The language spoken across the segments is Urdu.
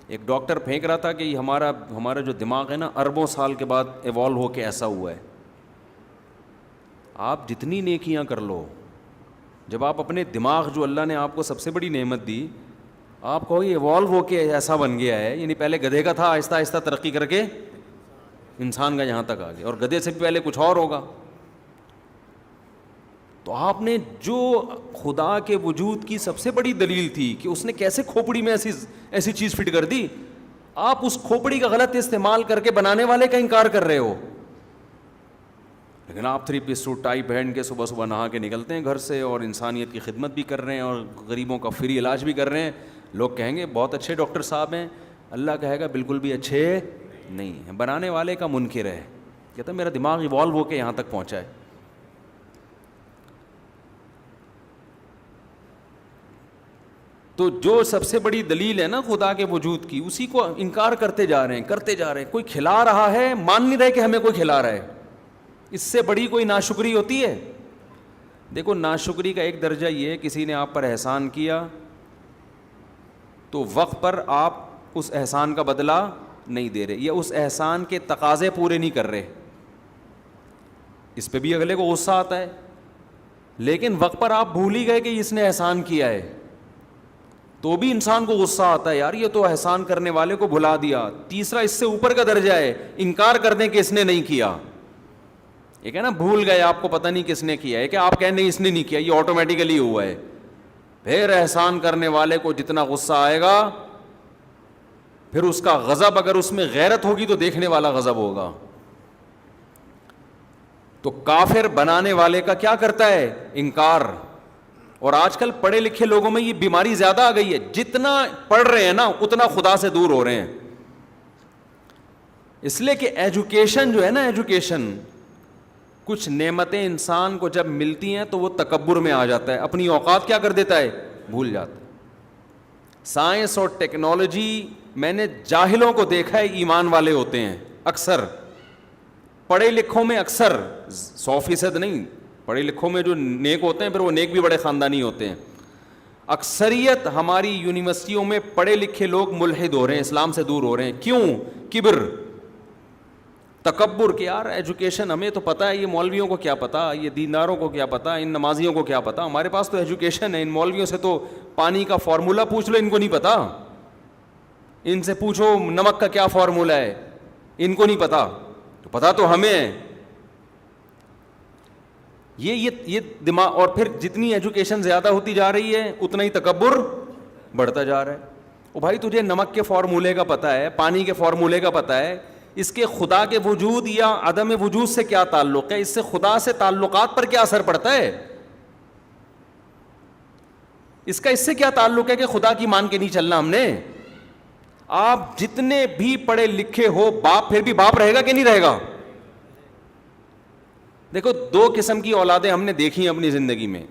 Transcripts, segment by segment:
ایک ڈاکٹر پھینک رہا تھا کہ یہ ہمارا جو دماغ ہے نا اربوں سال کے بعد ایوالو ہو کے ایسا ہوا ہے. آپ جتنی نیکیاں کر لو, جب آپ اپنے دماغ جو اللہ نے آپ کو سب سے بڑی نعمت دی, آپ کو یہ ایوالو ہو کے ایسا بن گیا ہے, یعنی پہلے گدھے کا تھا, آہستہ آہستہ ترقی کر کے انسان کا یہاں تک آ گیا, اور گدھے سے بھی پہلے کچھ اور ہوگا. تو آپ نے جو خدا کے وجود کی سب سے بڑی دلیل تھی کہ اس نے کیسے کھوپڑی میں ایسی چیز فٹ کر دی, آپ اس کھوپڑی کا غلط استعمال کر کے بنانے والے کا انکار کر رہے ہو. لیکن آپ 3 پیس سوٹ ٹائی پہن کے صبح صبح نہا کے نکلتے ہیں گھر سے, اور انسانیت کی خدمت بھی کر رہے ہیں, اور غریبوں کا فری علاج بھی کر رہے ہیں. لوگ کہیں گے بہت اچھے ڈاکٹر صاحب ہیں. اللہ کہے گا بالکل بھی اچھے نہیں ہیں, بنانے والے کا منکر ہے. کہتا ہے میرا دماغ ایوالو ہو کے یہاں تک پہنچا ہے. تو جو سب سے بڑی دلیل ہے نا خدا کے وجود کی, اسی کو انکار کرتے جا رہے ہیں. کوئی کھلا رہا ہے, مان نہیں رہے کہ ہمیں کوئی کھلا رہا ہے. اس سے بڑی کوئی ناشکری ہوتی ہے؟ دیکھو ناشکری کا ایک درجہ یہ ہے, کسی نے آپ پر احسان کیا تو وقت پر آپ اس احسان کا بدلہ نہیں دے رہے, یا اس احسان کے تقاضے پورے نہیں کر رہے. اس پہ بھی اگلے کو غصہ آتا ہے, لیکن وقت پر آپ بھول ہی گئے کہ اس نے احسان کیا ہے, تو بھی انسان کو غصہ آتا ہے, یار یہ تو احسان کرنے والے کو بھلا دیا. تیسرا اس سے اوپر کا درجہ ہے انکار کر دیں کہ اس نے نہیں کیا. ایک ہے نا بھول گئے, آپ کو پتہ نہیں کس نے کیا ہے, کہ آپ کہیں نہیں اس نے نہیں کیا, یہ آٹومیٹیکلی ہوا ہے. پھر احسان کرنے والے کو جتنا غصہ آئے گا, پھر اس کا غضب, اگر اس میں غیرت ہوگی تو دیکھنے والا غضب ہوگا. تو کافر بنانے والے کا کیا کرتا ہے؟ انکار. اور آج کل پڑھے لکھے لوگوں میں یہ بیماری زیادہ آ گئی ہے, جتنا پڑھ رہے ہیں نا اتنا خدا سے دور ہو رہے ہیں. اس لیے کہ ایجوکیشن جو ہے نا, ایجوکیشن, کچھ نعمتیں انسان کو جب ملتی ہیں تو وہ تکبر میں آ جاتا ہے, اپنی اوقات کیا کر دیتا ہے, بھول جاتا ہے. سائنس اور ٹیکنالوجی, میں نے جاہلوں کو دیکھا ہے ایمان والے ہوتے ہیں اکثر. پڑھے لکھوں میں اکثر 100% نہیں, پڑھے لکھوں میں جو نیک ہوتے ہیں پھر وہ نیک بھی بڑے خاندانی ہوتے ہیں. اکثریت ہماری یونیورسٹیوں میں پڑھے لکھے لوگ ملحد ہو رہے ہیں, اسلام سے دور ہو رہے ہیں. کیوں؟ کبر, تکبر, کہ یار ایجوکیشن ہمیں تو پتہ ہے, یہ مولویوں کو کیا پتہ, یہ دینداروں کو کیا پتہ, ان نمازیوں کو کیا پتہ, ہمارے پاس تو ایجوکیشن ہے. ان مولویوں سے تو پانی کا فارمولہ پوچھ لو, ان کو نہیں پتہ. ان سے پوچھو نمک کا کیا فارمولہ ہے, ان کو نہیں پتہ. تو پتہ تو ہمیں ہے. یہ دماغ. اور پھر جتنی ایجوکیشن زیادہ ہوتی جا رہی ہے اتنا ہی تکبر بڑھتا جا رہا ہے. او بھائی تجھے نمک کے فارمولے کا پتہ ہے, پانی کے فارمولے کا پتہ ہے, اس کے خدا کے وجود یا عدم وجود سے کیا تعلق ہے, اس سے خدا سے تعلقات پر کیا اثر پڑتا ہے, اس کا اس سے کیا تعلق ہے کہ خدا کی مان کے نہیں چلنا ہم نے. آپ جتنے بھی پڑھے لکھے ہو, باپ پھر بھی باپ رہے گا کہ نہیں رہے گا. دیکھو 2 قسم کی اولادیں ہم نے دیکھی ہیں اپنی زندگی میں.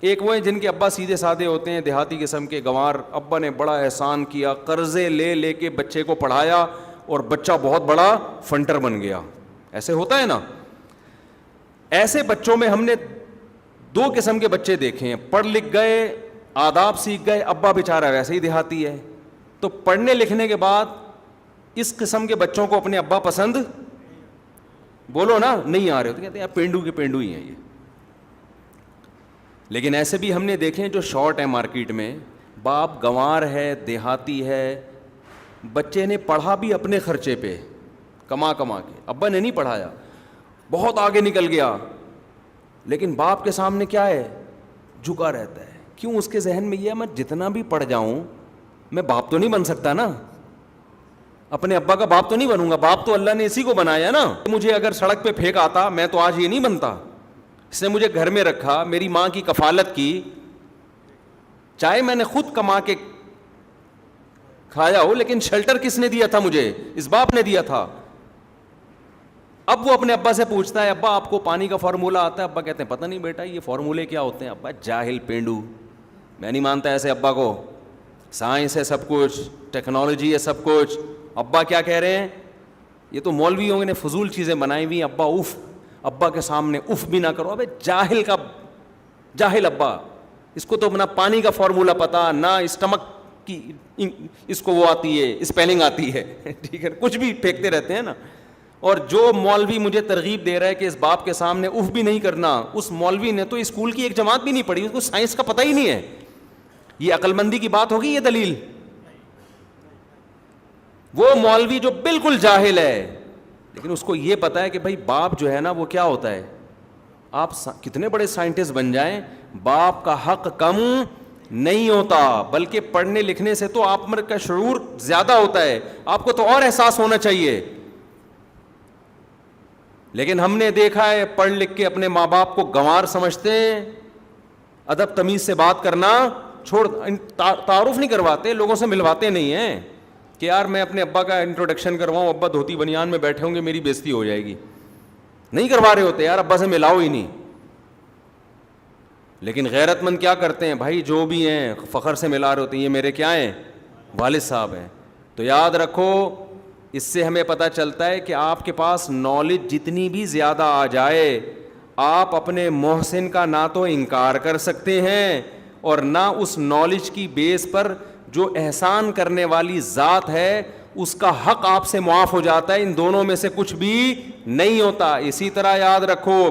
ایک وہ ہیں جن کے ابا سیدھے سادے ہوتے ہیں, دیہاتی قسم کے گنوار. ابا نے بڑا احسان کیا, قرضے لے لے کے بچے کو پڑھایا اور بچہ بہت بڑا فنٹر بن گیا. ایسے ہوتا ہے نا. ایسے بچوں میں ہم نے 2 قسم کے بچے دیکھے ہیں. پڑھ لکھ گئے, آداب سیکھ گئے, ابا بیچارہ ویسے ہی دیہاتی ہے. تو پڑھنے لکھنے کے بعد اس قسم کے بچوں کو اپنے ابا پسند, بولو نا, نہیں آ رہے, تو کہتے ہیں پینڈو کے پینڈو ہی ہیں یہ. لیکن ایسے بھی ہم نے دیکھے جو شارٹ ہیں مارکیٹ میں, باپ گنوار ہے, دیہاتی ہے, بچے نے پڑھا بھی اپنے خرچے پہ کما کما کے, ابا نے نہیں پڑھایا, بہت آگے نکل گیا, لیکن باپ کے سامنے کیا ہے, جھکا رہتا ہے. کیوں؟ اس کے ذہن میں یہ ہے میں جتنا بھی پڑھ جاؤں میں باپ تو نہیں بن سکتا نا, اپنے ابا کا باپ تو نہیں بنوں گا. باپ تو اللہ نے اسی کو بنایا نا. مجھے اگر سڑک پہ پھینک آتا میں تو آج یہ نہیں بنتا. اس نے مجھے گھر میں رکھا, میری ماں کی کفالت کی, چاہے میں نے خود کما کے کھایا ہو, لیکن شیلٹر کس نے دیا تھا مجھے؟ اس باپ نے دیا تھا. اب وہ اپنے ابا سے پوچھتا ہے, ابا آپ کو پانی کا فارمولہ آتا ہے؟ ابا کہتے ہیں پتہ نہیں بیٹا یہ فارمولے کیا ہوتے ہیں. ابا جاہل پینڈو, میں نہیں مانتا ایسے ابا کو. سائنس ہے سب کچھ, ٹیکنالوجی ہے سب کچھ. ابا کیا کہہ رہے ہیں, یہ تو مولویوں نے فضول چیزیں بنائی ہوئی. ابا اف, ابا کے سامنے اف بھی نہ کرو. ابے جاہل کا جاہل ابا, اس کو تو اپنا پانی کا فارمولہ پتا, نہ اسٹمک کہ اس کو وہ آتی ہے, اسپیلنگ آتی ہے, ٹھیک ہے, کچھ بھی پھینکتے رہتے ہیں نا. اور جو مولوی مجھے ترغیب دے رہا ہے کہ اس باپ کے سامنے اف بھی نہیں کرنا, اس مولوی نے تو اسکول کی ایک جماعت بھی نہیں پڑھی, اس کو سائنس کا پتہ ہی نہیں ہے. یہ عقل مندی کی بات ہوگی, یہ دلیل؟ وہ مولوی جو بالکل جاہل ہے, لیکن اس کو یہ پتا ہے کہ بھائی باپ جو ہے نا وہ کیا ہوتا ہے. آپ کتنے بڑے سائنٹسٹ بن جائیں, باپ کا حق کم نہیں ہوتا, بلکہ پڑھنے لکھنے سے تو آپ کا شعور زیادہ ہوتا ہے, آپ کو تو اور احساس ہونا چاہیے. لیکن ہم نے دیکھا ہے پڑھ لکھ کے اپنے ماں باپ کو گنوار سمجھتے ہیں, ادب تمیز سے بات کرنا چھوڑ, تعارف نہیں کرواتے, لوگوں سے ملواتے نہیں ہیں کہ یار میں اپنے ابا کا انٹروڈکشن کرواؤں, ابا دھوتی بنیان میں بیٹھے ہوں گے, میری بےزتی ہو جائے گی. نہیں کروا رہے ہوتے یار, ابا سے ملاؤ ہی نہیں. لیکن غیرت مند کیا کرتے ہیں بھائی, جو بھی ہیں فخر سے ملا رہے ہوتے ہیں, یہ میرے کیا ہیں, والد صاحب ہیں. تو یاد رکھو, اس سے ہمیں پتہ چلتا ہے کہ آپ کے پاس نالج جتنی بھی زیادہ آ جائے, آپ اپنے محسن کا نہ تو انکار کر سکتے ہیں اور نہ اس نالج کی بیس پر جو احسان کرنے والی ذات ہے اس کا حق آپ سے معاف ہو جاتا ہے. ان دونوں میں سے کچھ بھی نہیں ہوتا. اسی طرح یاد رکھو,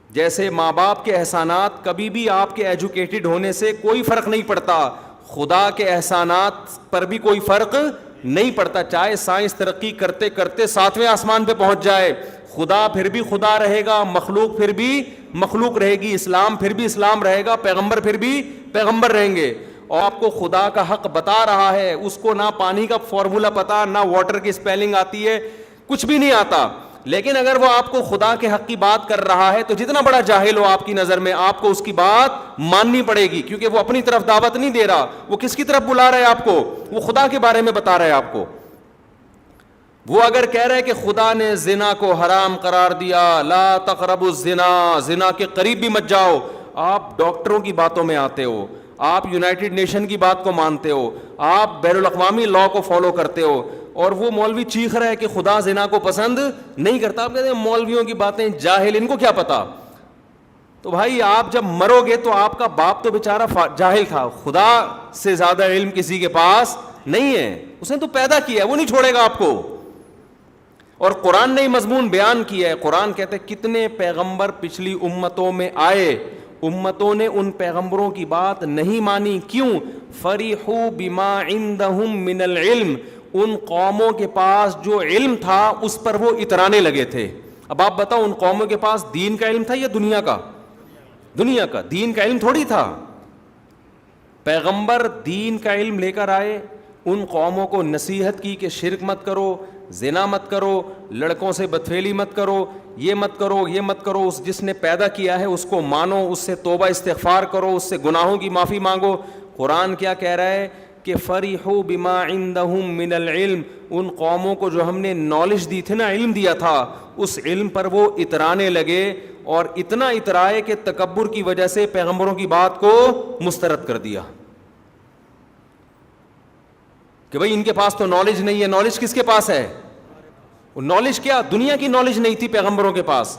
جیسے ماں باپ کے احسانات کبھی بھی آپ کے ایجوکیٹڈ ہونے سے کوئی فرق نہیں پڑتا, خدا کے احسانات پر بھی کوئی فرق نہیں پڑتا. چاہے سائنس ترقی کرتے کرتے 7ویں آسمان پہ پہنچ جائے, خدا پھر بھی خدا رہے گا, مخلوق پھر بھی مخلوق رہے گی, اسلام پھر بھی اسلام رہے گا, پیغمبر پھر بھی پیغمبر رہیں گے. اور آپ کو خدا کا حق بتا رہا ہے, اس کو نہ پانی کا فارمولا پتا, نہ واٹر کی اسپیلنگ آتی ہے, کچھ بھی نہیں آتا, لیکن اگر وہ آپ کو خدا کے حق کی بات کر رہا ہے تو جتنا بڑا جاہل ہو آپ کی نظر میں, آپ کو اس کی بات ماننی پڑے گی, کیونکہ وہ اپنی طرف دعوت نہیں دے رہا. وہ کس کی طرف بلا رہا ہے آپ کو؟ وہ خدا کے بارے میں بتا رہا ہے آپ کو. وہ اگر کہہ رہے کہ خدا نے زنا کو حرام قرار دیا, لا تقربوا الزنا, زنا کے قریب بھی مت جاؤ, آپ ڈاکٹروں کی باتوں میں آتے ہو, آپ یونائٹڈ نیشن کی بات کو مانتے ہو, آپ بین الاقوامی لا کو فالو کرتے ہو, اور وہ مولوی چیخ رہا ہے کہ خدا زنا کو پسند نہیں کرتا. آپ کہتے ہیں مولویوں کی باتیں, جاہل, ان کو کیا پتا. تو بھائی آپ جب مرو گے تو آپ کا باپ تو بیچارہ جاہل تھا, خدا سے زیادہ علم کسی کے پاس نہیں ہے, اس نے تو پیدا کیا ہے, وہ نہیں چھوڑے گا آپ کو. اور قرآن نے مضمون بیان کیا ہے. قرآن کہتے ہیں کتنے پیغمبر پچھلی امتوں میں آئے, امتوں نے ان پیغمبروں کی بات نہیں مانی. کیوں؟ فریحوا بما عندهم من العلم, ان قوموں کے پاس جو علم تھا اس پر وہ اترانے لگے تھے. اب آپ بتاؤ, ان قوموں کے پاس دین کا علم تھا یا دنیا کا؟ دنیا کا. دین کا علم تھوڑی تھا. پیغمبر دین کا علم لے کر آئے, ان قوموں کو نصیحت کی کہ شرک مت کرو, زنا مت کرو, لڑکوں سے بدفعلی مت کرو, یہ مت کرو, یہ مت کرو, اس جس نے پیدا کیا ہے اس کو مانو, اس سے توبہ استغفار کرو, اس سے گناہوں کی معافی مانگو. قرآن کیا کہہ رہا ہے کہ فریحوا بما عندهم من العلم, ان قوموں کو جو ہم نے نالج دی تھی نا, علم دیا تھا, اس علم پر وہ اترانے لگے, اور اتنا اترائے کہ تکبر کی وجہ سے پیغمبروں کی بات کو مسترد کر دیا کہ بھئی ان کے پاس تو نالج نہیں ہے. نالج کس کے پاس ہے؟ نالج کیا, دنیا کی نالج نہیں تھی پیغمبروں کے پاس.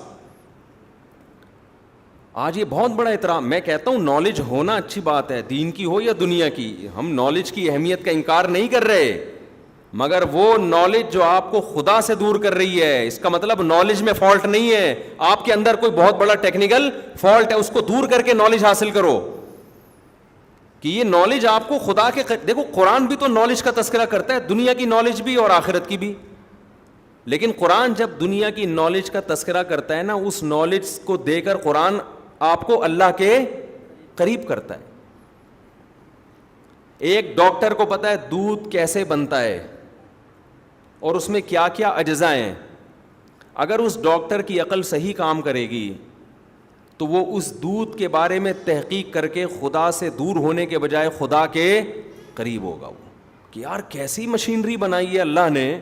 آج یہ بہت بڑا احترام, میں کہتا ہوں نالج ہونا اچھی بات ہے, دین کی ہو یا دنیا کی, ہم نالج کی اہمیت کا انکار نہیں کر رہے, مگر وہ نالج جو آپ کو خدا سے دور کر رہی ہے, اس کا مطلب نالج میں فالٹ نہیں ہے, آپ کے اندر کوئی بہت بڑا ٹیکنیکل فالٹ ہے, اس کو دور کر کے نالج حاصل کرو کہ یہ نالج آپ کو خدا کے. دیکھو قرآن بھی تو نالج کا تذکرہ کرتا ہے, دنیا کی نالج بھی اور آخرت کی بھی, لیکن قرآن جب دنیا کی نالج کا تذکرہ کرتا ہے نا, اس نالج کو دے کر قرآن آپ کو اللہ کے قریب کرتا ہے. ایک ڈاکٹر کو پتا ہے دودھ کیسے بنتا ہے اور اس میں کیا کیا اجزاء ہیں. اگر اس ڈاکٹر کی عقل صحیح کام کرے گی تو وہ اس دودھ کے بارے میں تحقیق کر کے خدا سے دور ہونے کے بجائے خدا کے قریب ہوگا. وہ کہ یار کیسی مشینری بنائی ہے اللہ نے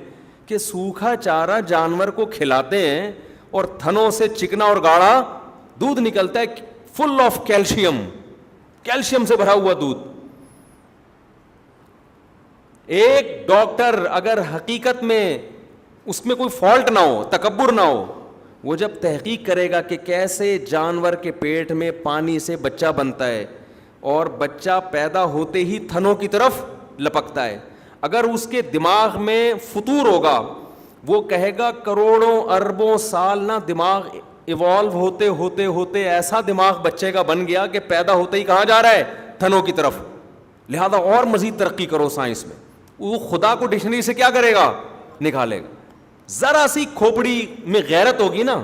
کہ سوکھا چارہ جانور کو کھلاتے ہیں اور تھنوں سے چکنا اور گاڑھا دودھ نکلتا ہے, فل آف کیلشیم, کیلشیم سے بھرا ہوا دودھ. ایک ڈاکٹر اگر حقیقت میں اس میں کوئی فالٹ نہ ہو, تکبر نہ ہو, وہ جب تحقیق کرے گا کہ کیسے جانور کے پیٹ میں پانی سے بچہ بنتا ہے اور بچہ پیدا ہوتے ہی تھنوں کی طرف لپکتا ہے. اگر اس کے دماغ میں فطور ہوگا, وہ کہے گا کروڑوں اربوں سال نہ دماغ ایوالو ہوتے ہوتے ہوتے ایسا دماغ بچے کا بن گیا کہ پیدا ہوتے ہی کہاں جا رہا ہے, تھنوں کی طرف. لہذا اور مزید ترقی کرو سائنس میں. وہ خدا کو ڈکشنری سے کیا کرے گا, نکالے گا. ذرا سی کھوپڑی میں غیرت ہوگی نا,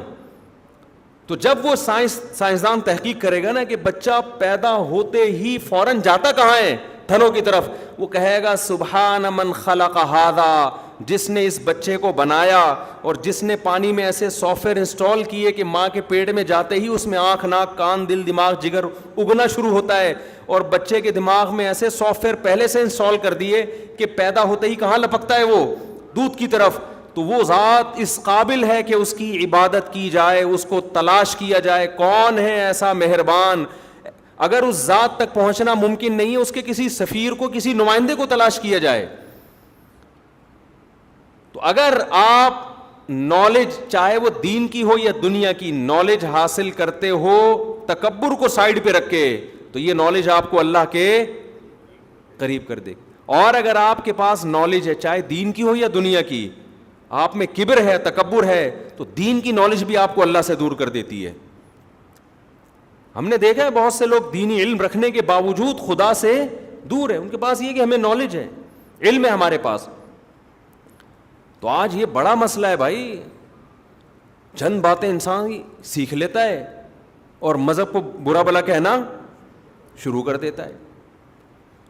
تو جب وہ سائنسدان تحقیق کرے گا نا کہ بچہ پیدا ہوتے ہی فوراً جاتا کہاں ہے, تھنوں کی طرف, وہ کہے گا سبحان من خلق ھذا, جس نے اس بچے کو بنایا اور جس نے پانی میں ایسے سافٹ ویئر انسٹال کیے کہ ماں کے پیٹ میں جاتے ہی اس میں آنکھ, ناک, کان, دل, دماغ, جگر اگنا شروع ہوتا ہے, اور بچے کے دماغ میں ایسے سافٹ ویئر پہلے سے انسٹال کر دیے کہ پیدا ہوتے ہی کہاں لپکتا ہے, وہ دودھ کی طرف. تو وہ ذات اس قابل ہے کہ اس کی عبادت کی جائے, اس کو تلاش کیا جائے, کون ہے ایسا مہربان. اگر اس ذات تک پہنچنا ممکن نہیں ہے, اس کے کسی سفیر کو, کسی نمائندے کو تلاش کیا جائے. تو اگر آپ نالج, چاہے وہ دین کی ہو یا دنیا کی, نالج حاصل کرتے ہو تکبر کو سائڈ پہ رکھ کے, تو یہ نالج آپ کو اللہ کے قریب کر دے گی. اور اگر آپ کے پاس نالج ہے, چاہے دین کی ہو یا دنیا کی, آپ میں کبر ہے, تکبر ہے, تو دین کی نالج بھی آپ کو اللہ سے دور کر دیتی ہے. ہم نے دیکھا ہے بہت سے لوگ دینی علم رکھنے کے باوجود خدا سے دور ہے. ان کے پاس یہ کہ ہمیں نالج ہے, علم ہے ہمارے پاس. تو آج یہ بڑا مسئلہ ہے بھائی. چند باتیں انسان سیکھ لیتا ہے اور مذہب کو برا بھلا کہنا شروع کر دیتا ہے.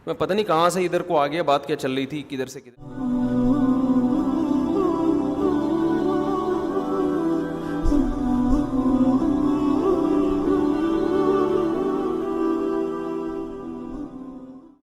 میں پتہ نہیں کہاں سے ادھر کو آ گیا, بات کیا چل رہی تھی, کدھر سے کدھر.